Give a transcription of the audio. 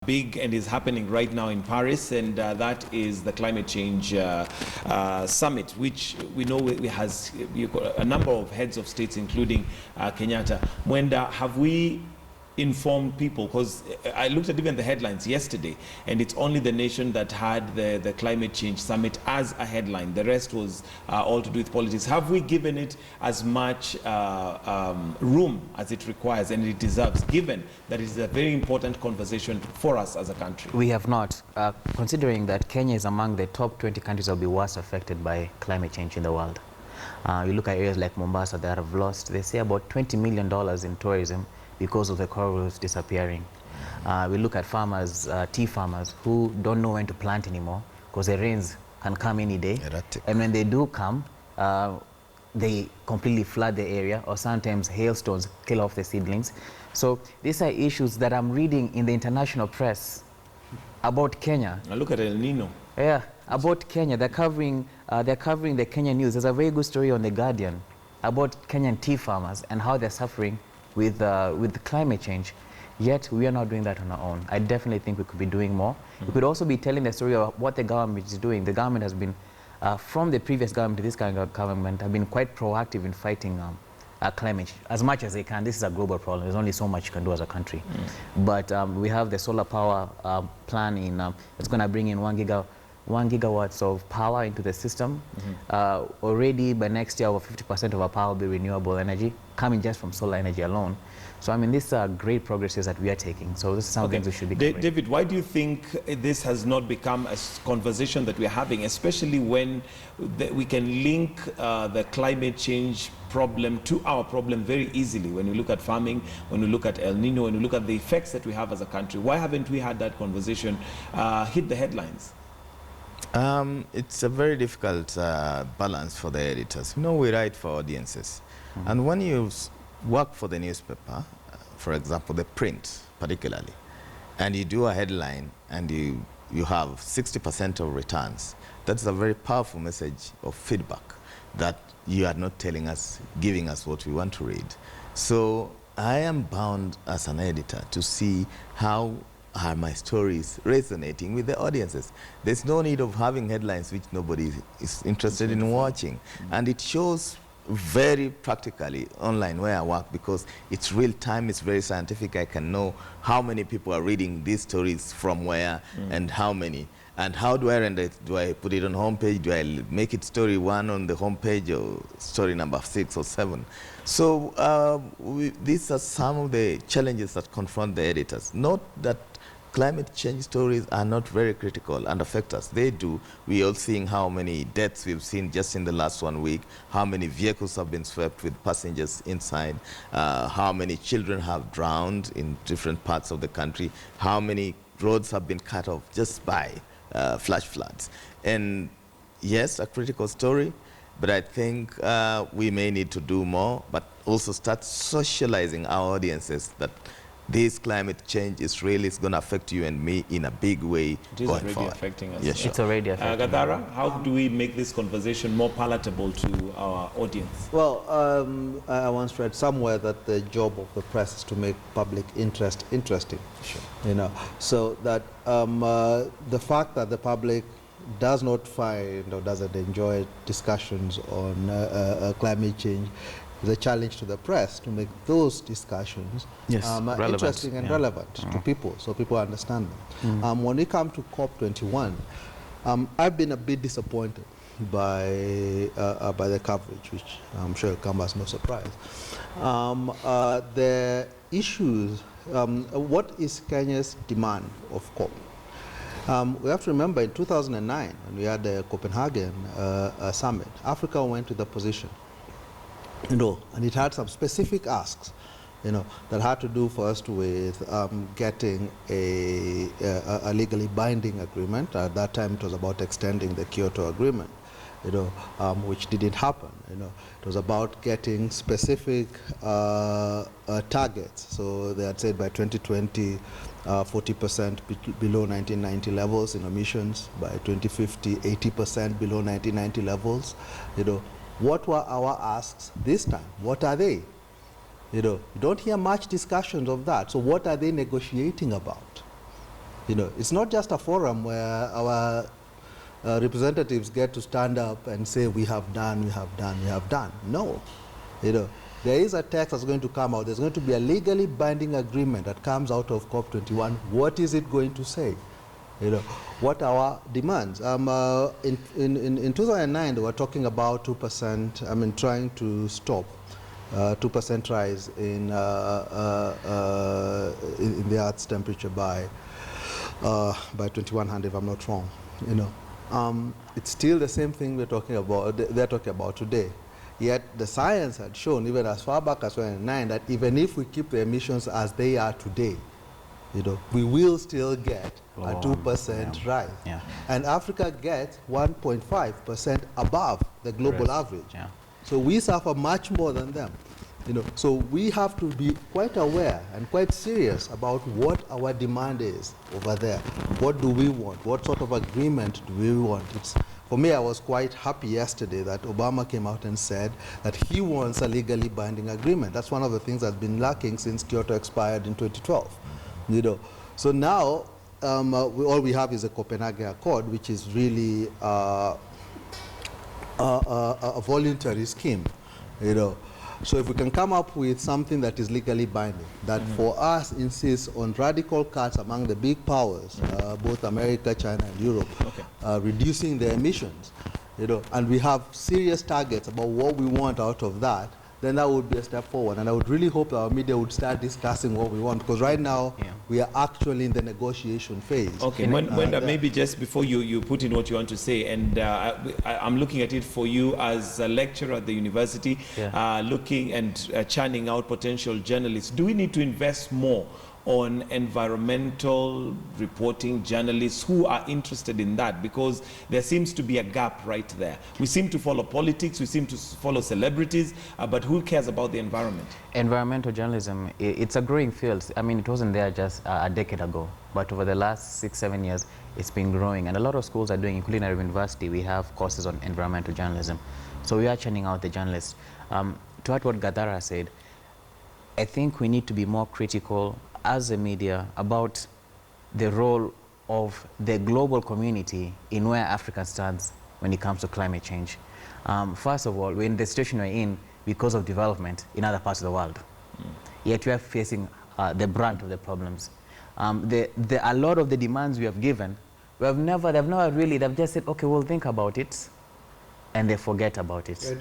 big and is happening right now in Paris, and that is the climate change summit, which we know has a number of heads of states, including Kenyatta. Mwenda, have we informed people? Because I looked at even the headlines yesterday, and it's only the nation that had the climate change summit as a headline. The rest was all to do with politics. Have we given it as much room as it requires and it deserves, given that it is a very important conversation for us as a country? We have not, considering that Kenya is among the top 20 countries that will be worst affected by climate change in the world. You look at areas like Mombasa that have lost, they say, about $20 million in tourism because of the coral reefs disappearing. We look at farmers, tea farmers, who don't know when to plant anymore because the rains can come any day. Erratic. And when they do come, they completely flood the area, or sometimes hailstones kill off the seedlings. So these are issues that I'm reading in the international press about Kenya. Now look at El Nino. Yeah, about Kenya. They're covering the Kenyan news. There's a very good story on The Guardian about Kenyan tea farmers and how they're suffering with climate change. Yet we are not doing that on our own. I definitely think we could be doing more. We could also be telling the story of what the government is doing. The government has been, from the previous government to this kind of government, have been quite proactive in fighting climate change as much as they can. This is a global problem. There's only so much you can do as a country. But we have the solar power plan in, it's going to bring in 1 gigawatts of power into the system. Already by next year, over 50% of our power will be renewable energy, coming just from solar energy alone. So I mean, these are great progresses that we are taking. So this is something we should be covering. David, why do you think this has not become a conversation that we're having, especially when we can link the climate change problem to our problem very easily? When we look at farming, when we look at El Nino, when we look at the effects that we have as a country, why haven't we had that conversation hit the headlines? It's a very difficult balance for the editors. You know, we write for audiences. And when you work for the newspaper, for example, the print particularly, and you do a headline and you have 60% of returns, that's a very powerful message of feedback that you are not telling us, giving us what we want to read. So I am bound as an editor to see how are my stories resonating with the audiences. There's no need of having headlines which nobody is interested in watching. And it shows very practically online where I work, because it's real time, it's very scientific. I can know how many people are reading these stories from where and how many. And how do I render it? Do I put it on homepage? Do I make it story 1 on the homepage, or story number 6 or 7? So these are some of the challenges that confront the editors. Not that climate change stories are not very critical and affect us. They do. We are seeing how many deaths we've seen just in the last 1 week, how many vehicles have been swept with passengers inside, how many children have drowned in different parts of the country, how many roads have been cut off just by flash floods. And yes, a critical story, but I think we may need to do more, but also start socializing our audiences that this climate change is really going to affect you and me in a big way going forward. Affecting us. Yes, sure. It's already affecting us. Gadara, how do we make this conversation more palatable to our audience? Well, I once read somewhere that the job of the press is to make public interest interesting. Sure. You know, so that the fact that the public does not find or doesn't enjoy discussions on climate change is a challenge to the press to make those discussions interesting and relevant to people, so people understand them. When we come to COP21, I've been a bit disappointed by the coverage, which I'm sure will come as no surprise. The issues, what is Kenya's demand of COP? We have to remember in 2009, when we had the Copenhagen summit, Africa went to the position, you know, and it had some specific asks, you know, that had to do first with getting a legally binding agreement. At that time, it was about extending the Kyoto Agreement, you know, which didn't happen. You know, it was about getting specific targets. So they had said by 2020, 40% below 1990 levels in emissions. By 2050, 80% below 1990 levels. You know, what were our asks this time? What are they? You know, you don't hear much discussions of that. So what are they negotiating about? You know, it's not just a forum where our representatives get to stand up and say, we have done, we have done, we have done. No. You know, there is a text that's going to come out. There's going to be a legally binding agreement that comes out of COP21. What is it going to say? You know, what are our demands? In 2009, they were talking about 2%, I mean, trying to stop 2% rise in the Earth's temperature by 2100, if I'm not wrong. You know, it's still the same thing they're talking about today. Yet the science had shown, even as far back as 2009, that even if we keep the emissions as they are today, you know, we will still get a 2% rise. Yeah. And Africa gets 1.5% above the global average. Yeah. So we suffer much more than them. You know, so we have to be quite aware and quite serious about what our demand is over there. What do we want? What sort of agreement do we want? For me, I was quite happy yesterday that Obama came out and said that he wants a legally binding agreement. That's one of the things that's been lacking since Kyoto expired in 2012. You know, so now all we have is a Copenhagen Accord, which is really a voluntary scheme. You know, so if we can come up with something that is legally binding, that for us insists on radical cuts among the big powers, both America, China, and Europe, reducing their emissions, you know, and we have serious targets about what we want out of that, then that would be a step forward. And I would really hope that our media would start discussing what we want, because right now we are actually in the negotiation phase. Okay, maybe just before you put in what you want to say, and I'm looking at it for you as a lecturer at the university, looking and churning out potential journalists. Do we need to invest more on environmental reporting journalists who are interested in that? Because there seems to be a gap right there. We seem to follow politics, we seem to follow celebrities, but who cares about the environment? Environmental journalism, it's a growing field. I mean, it wasn't there just a decade ago, but over the last 6-7 years, it's been growing. And a lot of schools are doing, including our university, we have courses on environmental journalism. So we are churning out the journalists. To add what Gadara said, I think we need to be more critical as a media about the role of the global community in where Africa stands when it comes to climate change. First of all, we're in the situation we're in because of development in other parts of the world. Yet we are facing the brunt of the problems. A lot of the demands we have given, they've just said, okay, we'll think about it, and they forget about it.